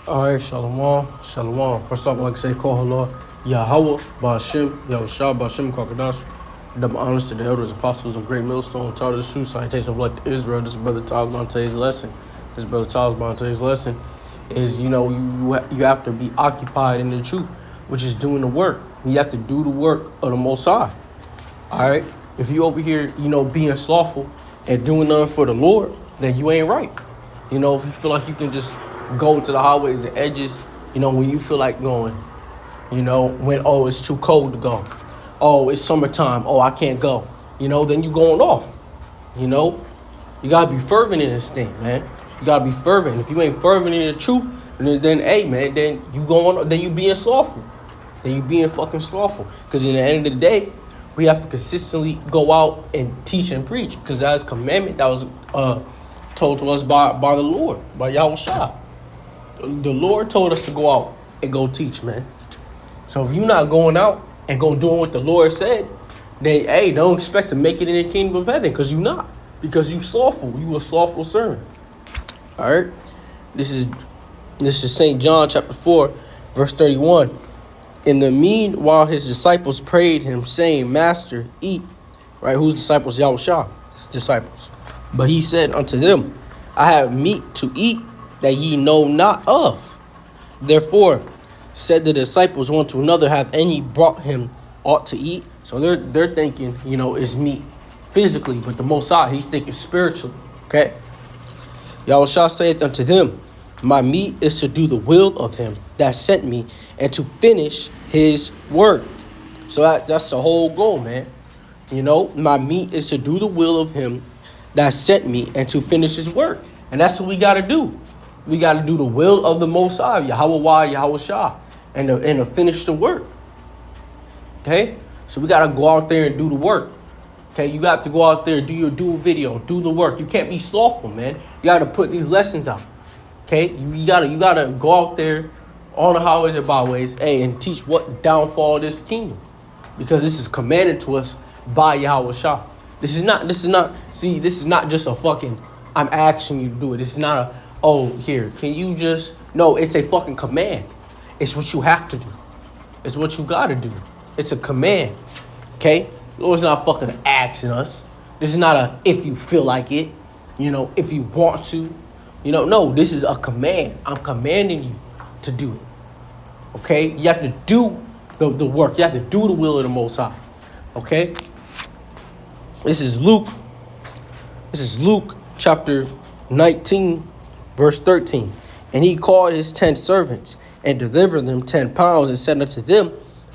All right, Shalom, Shalom. First off, I'd like to say, call Allah, Yahweh, Ba'ashem, Yahushua, Ba'ashem, Kakadash. Double honors to the elders, apostles, and great millstone, taught the true citation of like Israel. This is Brother Charles Monte's lesson. Is, you have to be occupied in the truth, which is doing the work. You have to do the work of the Most High. All right? If you over here, being slothful and doing nothing for the Lord, then you ain't right. If you feel like you can just go to the highways and edges, when you feel like going, when, it's too cold to go. Oh, it's summertime. Oh, I can't go. Then you going off. You got to be fervent in this thing, man. You got to be fervent. If you ain't fervent in the truth, then hey, man, then you being slothful. Then you being fucking slothful. Because in the end of the day, we have to consistently go out and teach and preach. Because that's a commandment that was told to us by the Lord, by Yahushua. The Lord told us to go out and go teach, man. So if you're not going out and doing what the Lord said, then hey, don't expect to make it in the kingdom of heaven, because you're not. Because you slothful. You a slothful servant. All right. This is St. John chapter 4, verse 31. In the meanwhile, his disciples prayed him, saying, Master, eat. Right? Whose disciples? Yahushua disciples. But he said unto them, I have meat to eat that ye know not of. Therefore said the disciples one to another, have any brought him aught to eat? So they're thinking, it's meat physically, but the Most High, he's thinking spiritually. Okay. Yahushua saith unto them, my meat is to do the will of him that sent me, and to finish his work. So that's the whole goal, man. My meat is to do the will of him that sent me, and to finish his work. And that's what we got to do. We got to do the will of the Most High, Yahweh, Yahushua, and to finish the work. Okay? So we got to go out there and do the work. Okay? You got to go out there, do a video, do the work. You can't be slothful, man. You got to put these lessons out. Okay? You got to go out there on the highways and byways, and teach what the downfall of this kingdom. Because this is commanded to us by Yahushua. This is not just a fucking, I'm asking you to do it. This is not here, can you just, no, it's a fucking command. It's what you have to do. It's what you got to do. It's a command. Okay? The Lord's not fucking asking us. This is not a, if you feel like it, if you want to, no, this is a command. I'm commanding you to do it. Okay? You have to do the work. You have to do the will of the Most High. Okay? This is Luke chapter 19, verse 13. And he called his 10 servants and delivered them 10 pounds and said unto them,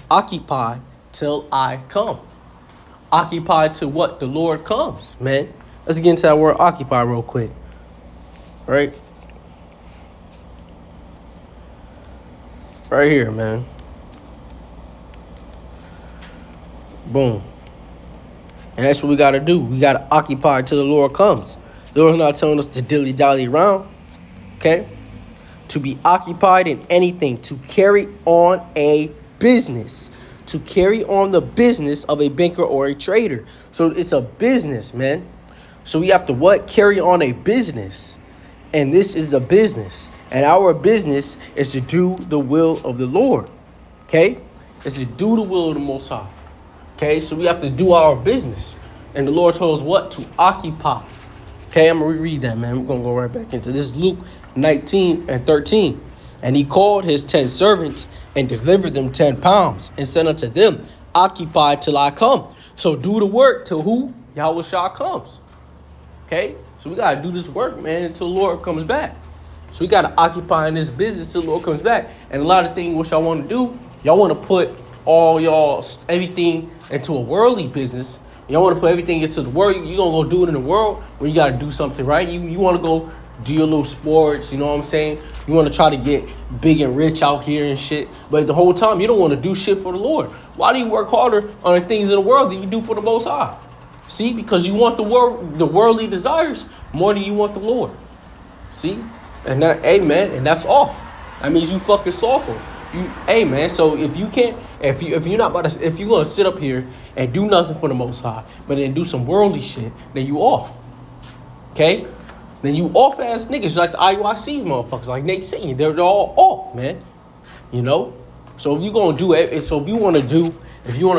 occupy till I come. Occupy till what? The Lord comes, man. Let's get into that word occupy real quick. Right? Right here, man. Boom. And that's what we got to do. We got to occupy till the Lord comes. The Lord's not telling us to dilly-dally around. Okay? To be occupied in anything. To carry on a business. To carry on the business of a banker or a trader. So it's a business, man. So we have to what? Carry on a business. And this is the business. And our business is to do the will of the Lord. Okay? It's to do the will of the Most High. Okay? So we have to do our business. And the Lord told us what? To occupy. Okay? I'm going to reread that, man. We're going to go right back into this. Luke 19 and 13. And he called his 10 servants and delivered them 10 pounds and said unto them, occupy till I come. So do the work till who? Yahushua comes. Okay? So we got to do this work, man, until the Lord comes back. So we got to occupy in this business till the Lord comes back. And a lot of things which y'all want to do, y'all want to put everything into a worldly business. Y'all want to put everything into the world. You're going to go do it in the world when you got to do something, right? You want to go do your little sports, you know what I'm saying? You want to try to get big and rich out here and shit. But the whole time, you don't want to do shit for the Lord. Why do you work harder on the things in the world than you do for the Most High? See? Because you want the worldly desires more than you want the Lord. See? And that, hey, man, and that's off. That means you fucking slothful. Hey, man, so if you can't, if you're not about to, if you're going to sit up here and do nothing for the Most High, but then do some worldly shit, then you off. Okay? then you off ass niggas like the IUIC's motherfuckers, like Nate saying, they're all off, man. You know? So if you gonna do it, so if you wanna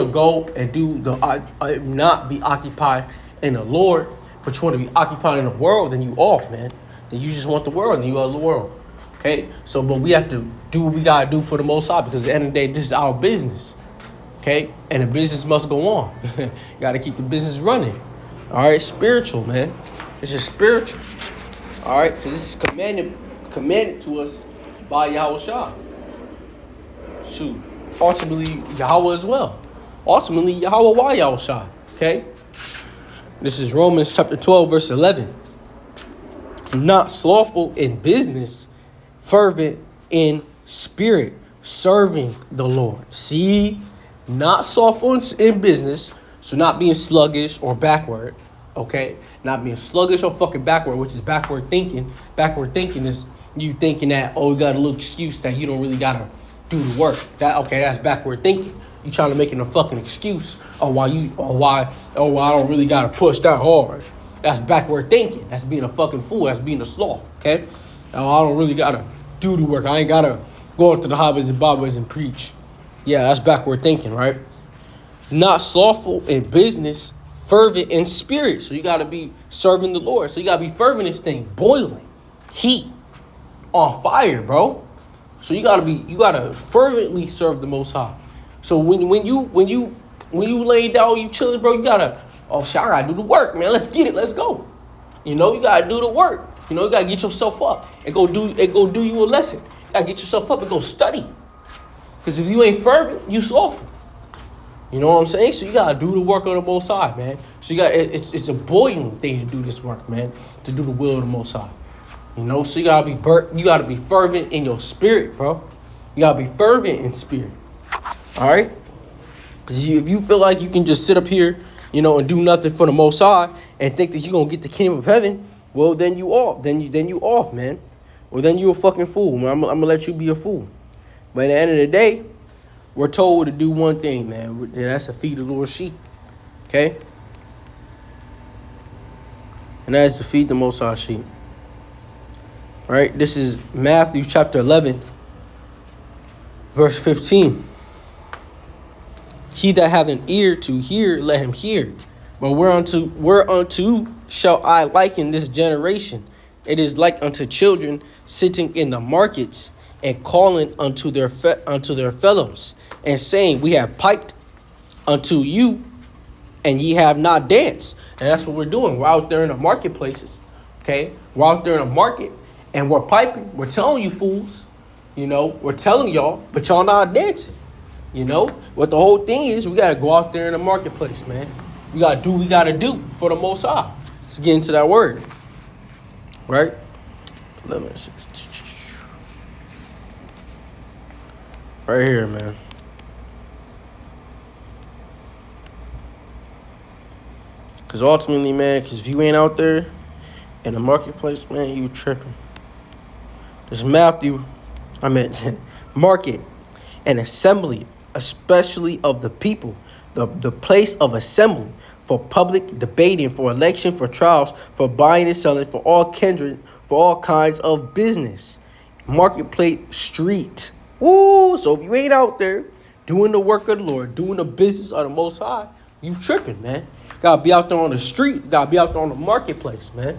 go and do the not be occupied in the Lord, but you wanna be occupied in the world, then you off, man. Then you just want the world, and you love the world. Okay? So but we have to do what we gotta do for the Most High, because at the end of the day, this is our business. Okay? And the business must go on. You gotta keep the business running. Alright, spiritual, man. It's just spiritual. Alright, because this is commanded to us by Yahweh Shah. Shoot. Ultimately, Yahweh as well. Ultimately, Yahweh why Yahweh Shah. Okay? This is Romans chapter 12, verse 11. Not slothful in business, fervent in spirit, serving the Lord. See? Not slothful in business, so not being sluggish or backward. Okay? Not being sluggish or fucking backward, which is backward thinking. Backward thinking is you thinking that, oh, you got a little excuse that you don't really gotta do the work. That's backward thinking. You trying to make it a fucking excuse why I don't really gotta push that hard. That's backward thinking. That's being a fucking fool. That's being a sloth. Okay? Oh, I don't really gotta do the work. I ain't gotta go up to the hobbits and bobbers and preach. Yeah, that's backward thinking, right? Not slothful in business, fervent in spirit. So you gotta be serving the Lord. So you gotta be fervent in this thing, boiling, heat, on fire, bro. So you gotta fervently serve the Most High. So when you lay down, you chilling, bro, you gotta, oh shit, I gotta do the work, man. Let's get it, let's go. You know, you gotta do the work. You know, you gotta get yourself up and go do you a lesson. You gotta get yourself up and go study. Because if you ain't fervent, you slothful. You know what I'm saying? So you gotta do the work of the Most High, man. So it's a boiling thing to do this work, man. To do the will of the Most High. You know, so you gotta be fervent in your spirit, bro. You gotta be fervent in spirit. All right? Because if you feel like you can just sit up here, you know, and do nothing for the Most High and think that you're gonna get the kingdom of heaven, well, then you off. Then you off, man. Well, then you a fucking fool, man. I'm gonna let you be a fool. But at the end of the day, we're told to do one thing, man. And that's to feed the Lord's sheep. Okay? And that is to feed the Most High sheep. All right? This is Matthew chapter 11, verse 15. He that hath an ear to hear, let him hear. But whereunto shall I liken this generation? It is like unto children sitting in the markets and calling unto their fellows, and saying, we have piped unto you, and ye have not danced. And that's what we're doing. We're out there in the marketplaces. Okay? We're out there in the market, and we're piping. We're telling you fools. You know, we're telling y'all, but y'all not dancing. You know? What the whole thing is, we got to go out there in the marketplace, man. We got to do what we got to do for the Most High. Let's get into that word. Right? 11, 6. Right here, man. Because ultimately, man, because if you ain't out there in the marketplace, man, you tripping. This market, an assembly, especially of the people, the place of assembly for public debating, for election, for trials, for buying and selling, for all kindred, for all kinds of business. Marketplace street. Ooh, so if you ain't out there doing the work of the Lord, doing the business of the Most High, you tripping, man. Gotta be out there on the street. Gotta be out there on the marketplace, man.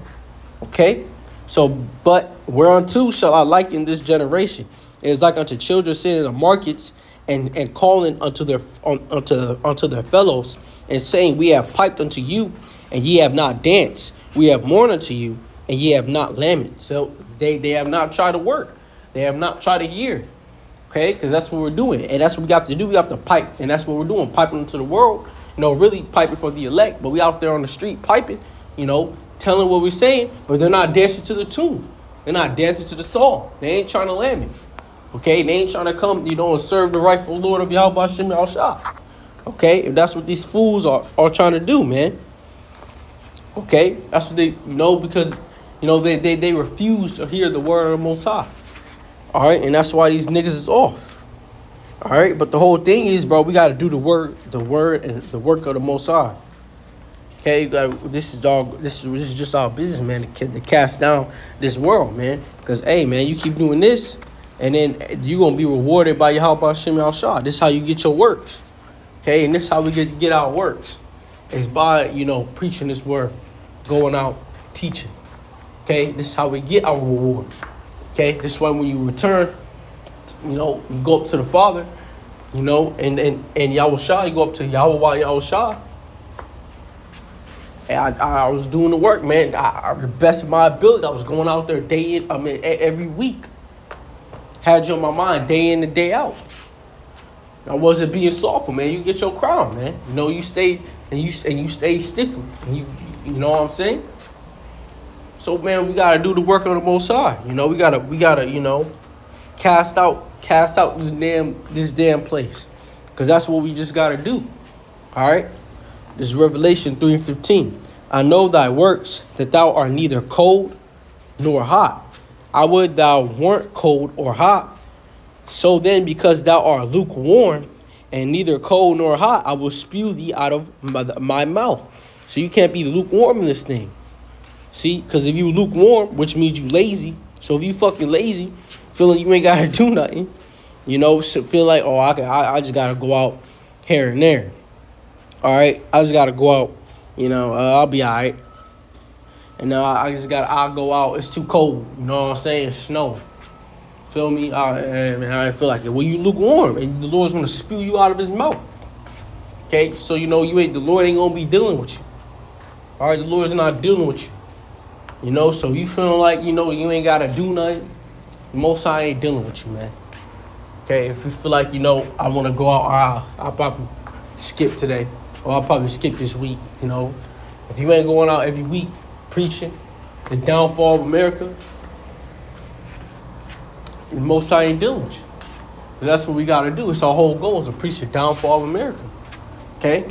Okay? So, but whereunto shall I liken this generation? It is like unto children sitting in the markets and calling unto their fellows and saying, we have piped unto you, and ye have not danced. We have mourned unto you, and ye have not lamented. So they have not tried to work. They have not tried to hear. Okay, because that's what we're doing. And that's what we got to do. We have to pipe. And that's what we're doing. Piping into the world. You know, really piping for the elect. But we out there on the street piping, you know, telling what we're saying. But they're not dancing to the tune. They're not dancing to the song. They ain't trying to lament. Okay, they ain't trying to come, you know, and serve the rightful Lord of Yahweh Hashem Al-Shah. Okay, if that's what these fools are trying to do, man. Okay, that's what they know, because, you know, they refuse to hear the word of the Most High. All right, and that's why these niggas is off. All right, but the whole thing is, bro, we got to do the word and the work of the Most High. Okay, you got this is just our business, man. To cast down this world, man. Because hey, man, you keep doing this, and then you gonna be rewarded by Yahweh Hashem Al Shah. This is how you get your works. Okay, and this is how we get our works. It's by preaching this word, going out teaching. Okay, this is how we get our reward. Okay, this is why when you return, you go up to the Father, and Yahweh Shah, you go up to Yahweh Shah. And I was doing the work, man. The best of my ability. I was going out there every week. Had you on my mind day in and day out. I wasn't being softful, man. You get your crown, man. You stay and you stay stiffly. And you know what I'm saying? So, man, we gotta do the work on the Most High. We gotta cast out this damn place, because that's what we just gotta do. All right. This is Revelation 3:15. I know thy works, that thou art neither cold nor hot. I would thou weren't cold or hot. So then, because thou art lukewarm and neither cold nor hot, I will spew thee out of my mouth. So you can't be lukewarm in this thing. See, because if you lukewarm, which means you lazy. So if you fucking lazy, feeling you ain't gotta do nothing, so feeling like, oh, I just gotta go out here and there. All right, I just gotta go out. I'll be all right. And now I'll go out. It's too cold. You know what I'm saying? It's snowing. Feel me? I didn't feel like it. Well, you lukewarm, and the Lord's gonna spew you out of His mouth. Okay, so the Lord ain't gonna be dealing with you. All right, the Lord's not dealing with you. So you feeling like you ain't gotta do nothing. The Most High ain't dealing with you, man. Okay, if you feel like I want to go out, I'll probably skip today. Or I'll probably skip this week, If you ain't going out every week preaching the downfall of America, the Most High ain't dealing with you. That's what we got to do. It's our whole goal, is to preach the downfall of America. Okay?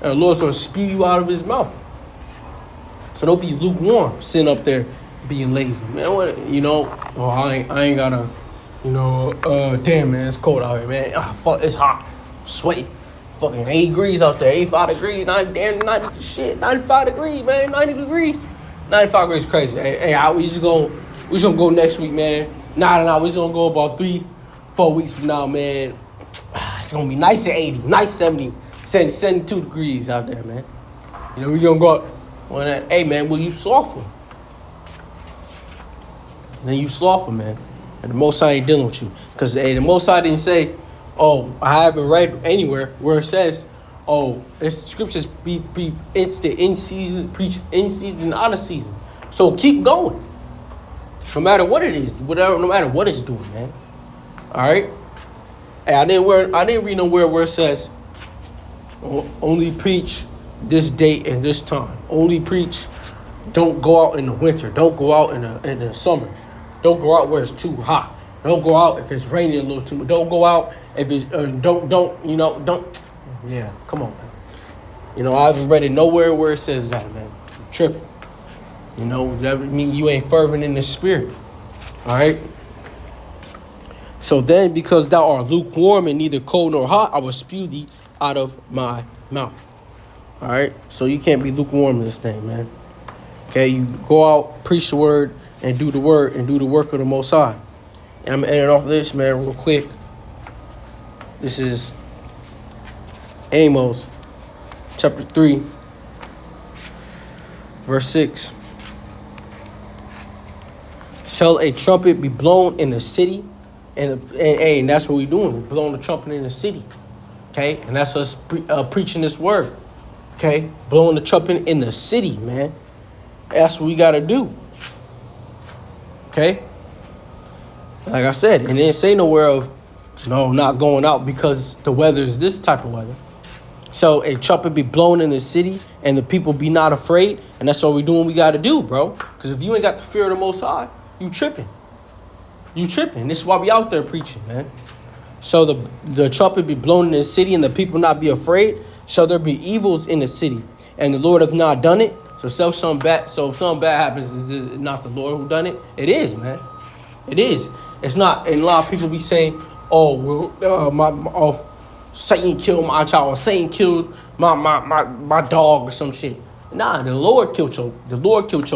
And the Lord's going to spew you out of His mouth. So don't be lukewarm, sitting up there being lazy. Man, what, I ain't got to, damn, man, it's cold out here, man. Fuck, it's hot. Sweaty. Fucking 8 degrees out there, 85 degrees, 95 degrees, man, 90 degrees. 95 degrees crazy. Hey, we just gonna go next week, man. Nah, we just gonna go about 3-4 weeks from now, man. It's gonna be nice at 80, nice 70, 72 degrees out there, man. We gonna go up. Hey, man, will you soften? Then you soften, man. And the Most High ain't dealing with you. Because the Most High didn't say, oh, I haven't read anywhere where it says, oh, it's scriptures be instant, in season, preach in season, out of season. So keep going. No matter what it is, no matter what it's doing, man. All right? Hey, I didn't read nowhere where it says, only preach this date and this time. Only preach, don't go out in the winter. Don't go out in the summer. Don't go out where it's too hot. Don't go out if it's raining a little too much. Don't go out if it's don't. Yeah, come on, man. I haven't read it nowhere where it says that, man. You're tripping. That mean you ain't fervent in the spirit. All right. So then, because thou art lukewarm and neither cold nor hot, I will spew thee out of my mouth. All right. So you can't be lukewarm in this thing, man. Okay, you go out, preach the word, and do the word, and do the work of the Most High. And I'm going to end off this, man, real quick. This is Amos, chapter 3, verse 6. Shall a trumpet be blown in the city? And that's what we're doing. We're blowing the trumpet in the city. Okay? And that's us preaching this word. Okay? Blowing the trumpet in the city, man. That's what we got to do. Okay? Like I said, and it didn't say nowhere of, no, not going out because the weather is this type of weather. So a trumpet be blown in the city and the people be not afraid. And that's what we're doing. We got to do, bro. Because if you ain't got the fear of the Most High, you tripping. You tripping. This is why we out there preaching, man. So the trumpet be blown in the city and the people not be afraid. Shall there be evils in the city? And the Lord have not done it. So if something bad happens, is it not the Lord who done it? It is, man. It is. It's not. And a lot of people be saying, Satan killed my child, or Satan killed my dog or some shit. Nah, the Lord killed your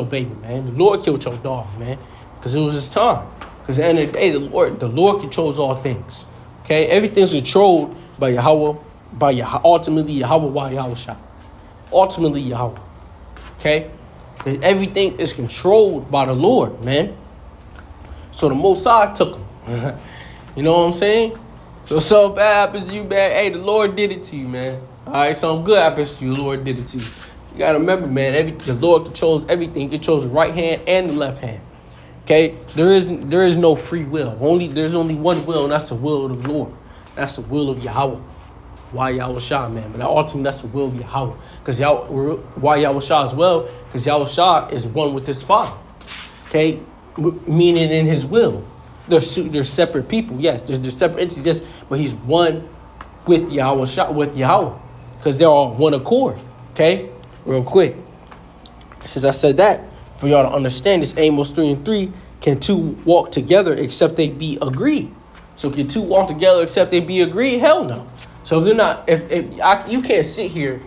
baby, man. The Lord killed your dog, man. Because it was his time. Because at the end of the day, the Lord controls all things. Okay? Everything's controlled by Yahweh, ultimately Yahweh, why Yahweh shot. Ultimately Yahweh. Okay? Everything is controlled by the Lord, man. So the Most High took him. You know what I'm saying? So something bad happens to you, man. Hey, the Lord did it to you, man. All right, something good happens to you, the Lord did it to you. You got to remember, man, the Lord controls everything. He controls the right hand and the left hand. Okay? There is no free will. There's only one will, and that's the will of the Lord. That's the will of Yahweh. Why Yahweh Shah, man? But ultimately, that's the will of Yahweh. Because why Yahweh Shah as well? Because Yahweh Shah is one with his Father. Okay? Meaning in his will. They're separate people, yes. They're separate entities, yes. But he's one with Yahweh Shah, with Yahweh. Because they're all one accord. Okay? Real quick. Since I said that, for y'all to understand this, Amos 3:3, can two walk together except they be agreed? So can two walk together except they be agreed? Hell no. So if they're not, you can't sit here,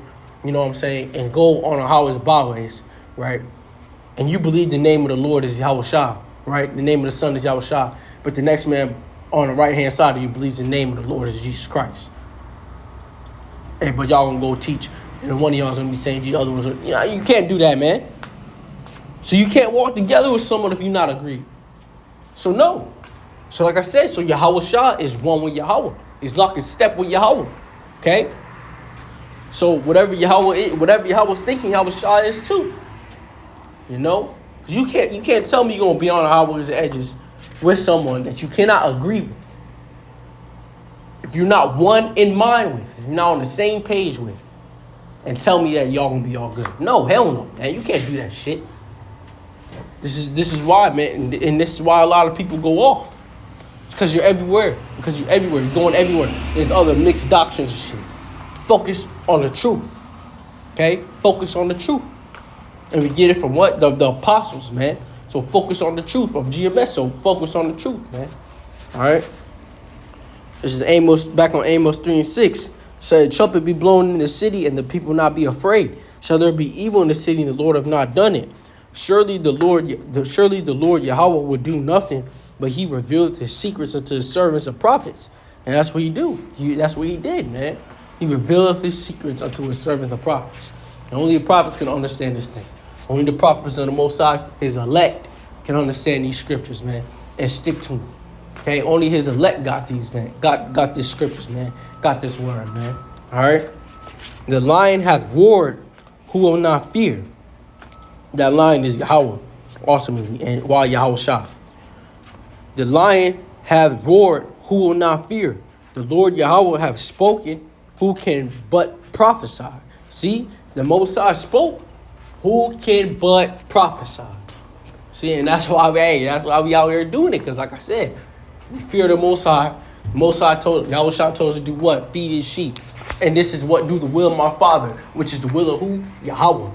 you know what I'm saying, and go on Yahweh's byways, right? And you believe the name of the Lord is Yahweh Shah, right? The name of the Son is Yahweh Shah. But the next man on the right-hand side of you believes the name of the Lord is Jesus Christ. Hey, but y'all gonna go teach, and one of y'all's gonna be saying the other ones, you can't do that, man. So you can't walk together with someone if you're not agreed. So no. So like I said, so Yahweh Shah is one with Yahweh. He's locked in step with Yahweh. Okay? So whatever Yahweh's thinking, Yahweh Shah is too. You know? You can't tell me you're gonna be on Yahweh's edges with someone that you cannot agree with. If you're not one in mind with, if you're not on the same page with, and tell me that y'all gonna be all good. No, hell no, man. You can't do that shit. This is why, man, and this is why a lot of people go off. It's because you're everywhere. You're going everywhere. There's other mixed doctrines and shit. Focus on the truth. Okay? Focus on the truth. And we get it from what? The apostles, man. So focus on the truth of GMS. So focus on the truth, man. All right? This is Amos, back on Amos 3:6. Said, trumpet be blown in the city, and the people not be afraid. Shall there be evil in the city, and the Lord have not done it? Surely the Lord Yahweh would do nothing, but he revealed his secrets unto his servants and prophets. And that's what he do. That's what he did, man. He revealed his secrets unto his servants and prophets. And only the prophets can understand this thing. Only the prophets of the Most High, his elect, can understand these scriptures, man, and stick to them. Okay, only his elect got these things, got these scriptures, man, got this word, man. All right. The lion hath roared, who will not fear? That lion is Yahweh, ultimately, and why Yahweh Shah. The lion hath roared, who will not fear? The Lord Yahweh hath spoken, who can but prophesy? See, the Most High spoke, who can but prophesy? See, and that's why we out here doing it, because like I said, we fear the Most High. Most High Yahweh Shah told us to do what? Feed his sheep. And this is what do the will of my Father, which is the will of who? Yahweh.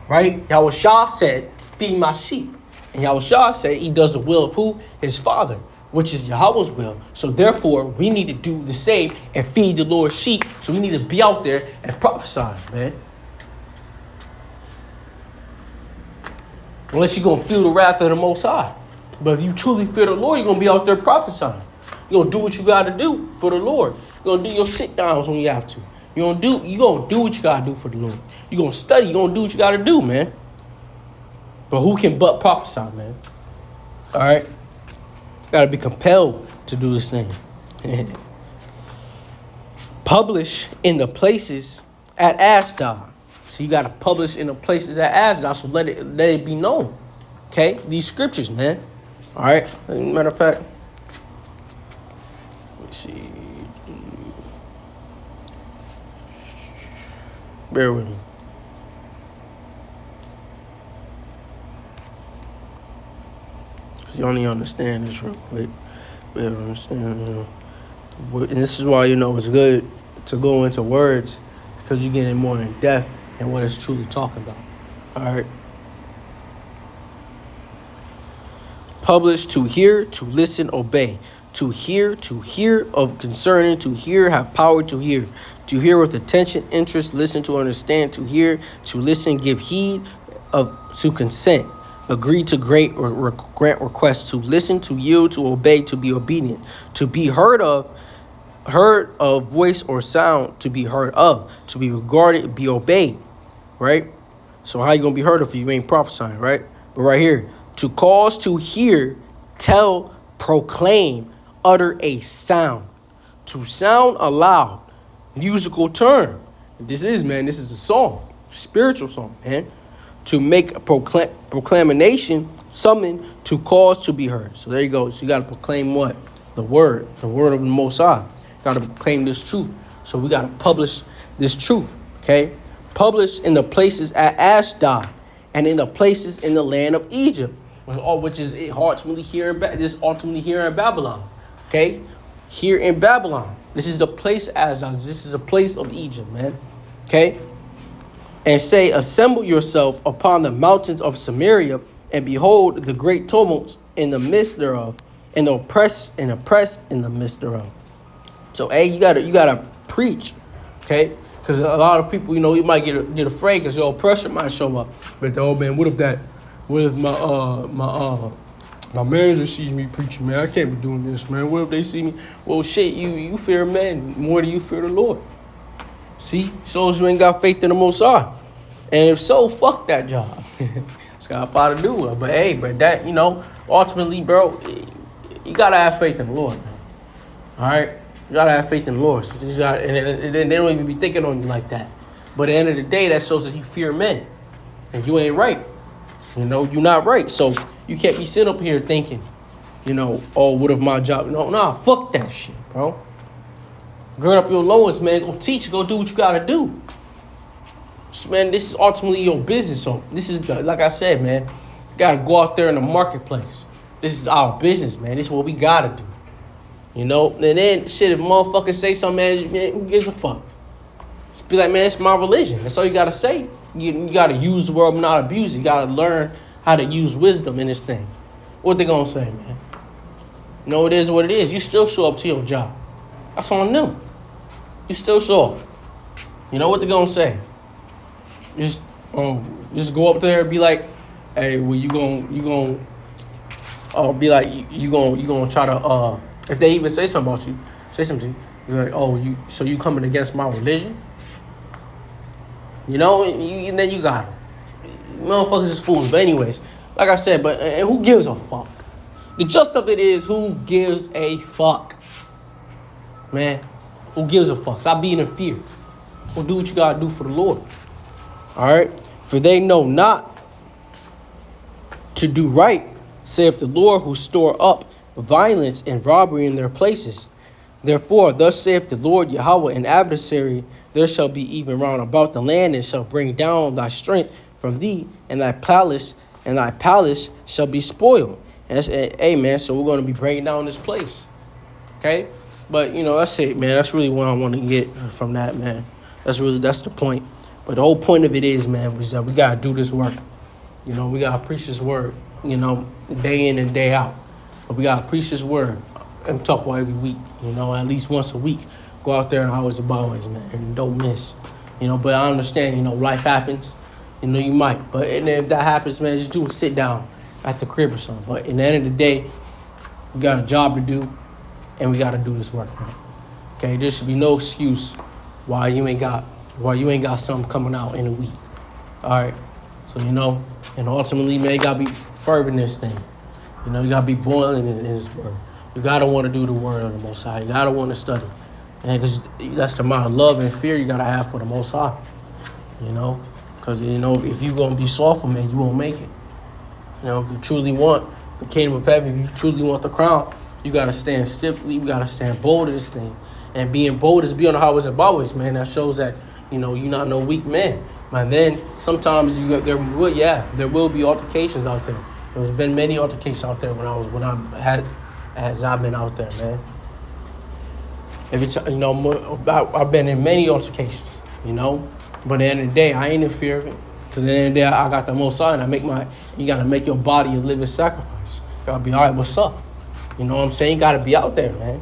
Right? Yahweh Shah said, feed my sheep. And Yahweh Shah said he does the will of who? His Father, which is Yahweh's will. So therefore, we need to do the same and feed the Lord's sheep. So we need to be out there and prophesy, man. Unless you're going to feel the wrath of the Most High. But if you truly fear the Lord, you're going to be out there prophesying. You're going to do what you got to do for the Lord. You're going to do your sit-downs when you have to. You're going to do what you got to do for the Lord. You're going to study. You're going to do what you got to do, man. But who can but prophesy, man? All right? Got to be compelled to do this thing. Publish in the places at Ashdod. So you got to publish in the places at Ashdod. So let it be known. Okay? These scriptures, man. All right? Matter of fact, let's see. Bear with me. Because you only understand this real quick. Bear understand. And this is why, it's good to go into words. It's because you're getting more in depth and what it's truly talking about. All right? Publish, to hear, to listen, obey. To hear of concerning, to hear, have power to hear with attention, interest, listen to understand, to hear, to listen, give heed, of to consent, agree to grant or grant requests, to listen, to yield, to obey, to be obedient, to be heard of voice or sound, to be heard of, to be regarded, be obeyed, right? So how you gonna be heard of if you ain't prophesying, right? But right here, to cause to hear, tell, proclaim, utter a sound, to sound aloud, musical term. This is a song, spiritual song, man. To make a proclamation, summon, to cause to be heard. So there you go. So you got to proclaim what? The word of the Most High. You got to proclaim this truth. So we got to publish this truth, okay? Publish in the places at Ashdod and in the places in the land of Egypt, which is ultimately here in Babylon, okay? Here in Babylon. This is the place Ashdod. This is a place of Egypt, man, okay? And say, assemble yourself upon the mountains of Samaria, and behold the great tumults in the midst thereof, and the oppressed in the midst thereof. So, hey, you gotta preach, okay? Because a lot of people, you might get afraid because your oppressor might show up. But oh man, what if my manager sees me preaching, man? I can't be doing this, man. What if they see me? Well, shit, you fear man more than you fear the Lord. See, shows you ain't got faith in the Most High. And if so, fuck that job. It's got to do it. But hey, bro, that, ultimately, bro, you got to have faith in the Lord, man. All right? You got to have faith in the Lord. So and then they don't even be thinking on you like that. But at the end of the day, that shows that you fear men. And you ain't right. You're not right. So you can't be sitting up here thinking, oh, what if my job? No, fuck that shit, bro. Gird up your loins, man. Go teach. Go do what you got to do. So, man, this is ultimately your business. So this is, like I said, man, you got to go out there in the marketplace. This is our business, man. This is what we got to do. And then, shit, if motherfuckers say something, man, who gives a fuck? Just be like, man, it's my religion. That's all you got to say. You got to use the word, but not abuse it. You got to learn how to use wisdom in this thing. What they going to say, man? It is what it is. You still show up to your job. That's on them. You still show up. You know what they going to say? Just go up there and be like, hey, well, you gonna try to, if they even say something about you, you're like, oh, you coming against my religion? And then you got them. Motherfuckers is fools. But anyways, like I said, and who gives a fuck? The gist of it is, who gives a fuck? Man, who gives a fuck? Stop being in fear. Go do what you gotta do for the Lord. All right, for they know not to do right, saith the Lord, who store up violence and robbery in their places. Therefore, thus saith the Lord Yahweh, an adversary there shall be even round about the land, and shall bring down thy strength from thee, and thy palace shall be spoiled. And that's, hey man, so we're gonna be bringing down this place, okay? But that's it, man. That's really what I want to get from that, man. That's the point. But the whole point of it is, man, is that we got to do this work. We got to preach this word, day in and day out. But we got to preach this word and talk about every week, at least once a week. Go out there and always and always, man, and don't miss. But I understand, life happens. You might. But and if that happens, man, just do it. Sit down at the crib or something. But at the end of the day, we got a job to do, and we got to do this work, man. Okay, there should be no excuse why you ain't got something coming out in a week. All right. So, and ultimately, man, you got to be fervent in this thing. You got to be boiling in this word. You got to want to do the word of the Most High. You got to want to study. And because that's the amount of love and fear you got to have for the Most High. Because, if you're going to be soft, man, you won't make it. If you truly want the kingdom of heaven, if you truly want the crown, you got to stand stiffly. You got to stand bold in this thing. And being bold is being on the highways and byways, man. That shows that, you're not no weak man. But then sometimes there will be altercations out there. There's been many altercations out there as I've been out there, man. Every time, I've been in many altercations, But at the end of the day, I ain't in fear of it. Because at the end of the day, I got the Most High, and you got to make your body a living sacrifice. Gotta be, all right, what's up? You know what I'm saying? You gotta be out there, man.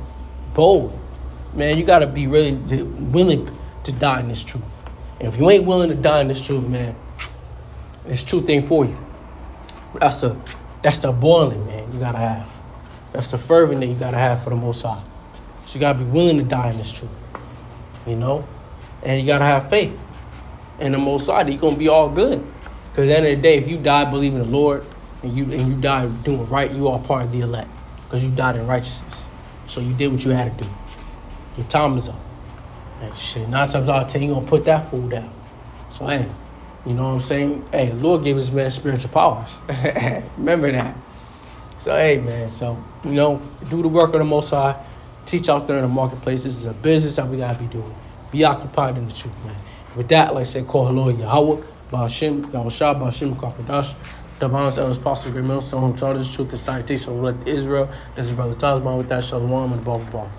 Bold. Man, you gotta be really willing to die in this truth. And if you ain't willing to die in this truth, man, this truth ain't for you. That's the boiling, man, you gotta have. That's the fervent that you gotta have for the Most High. So you gotta be willing to die in this truth. You know? And you gotta have faith in the Most High that you're gonna be all good. Because at the end of the day, if you die believing the Lord and you die doing right, you are part of the elect. Because you died in righteousness. So you did what you had to do. Your time is up. And shit, 9 times out of 10, you're gonna put that fool down. So hey, you know what I'm saying? Hey, the Lord gave us man spiritual powers. Remember that. So hey, man, so, you know, do the work of the Most High. Teach out there in the marketplace. This is a business that we gotta be doing. Be occupied in the truth, man. With that, like I said, call hello Yahweh, Ba'ashim, Yahushua, Ba'ashim, Kakadash, Davon's elders, Apostle Great Mill, someone who taught us truth and citation of Israel. This is Brother Tazman with that. Shalom and above.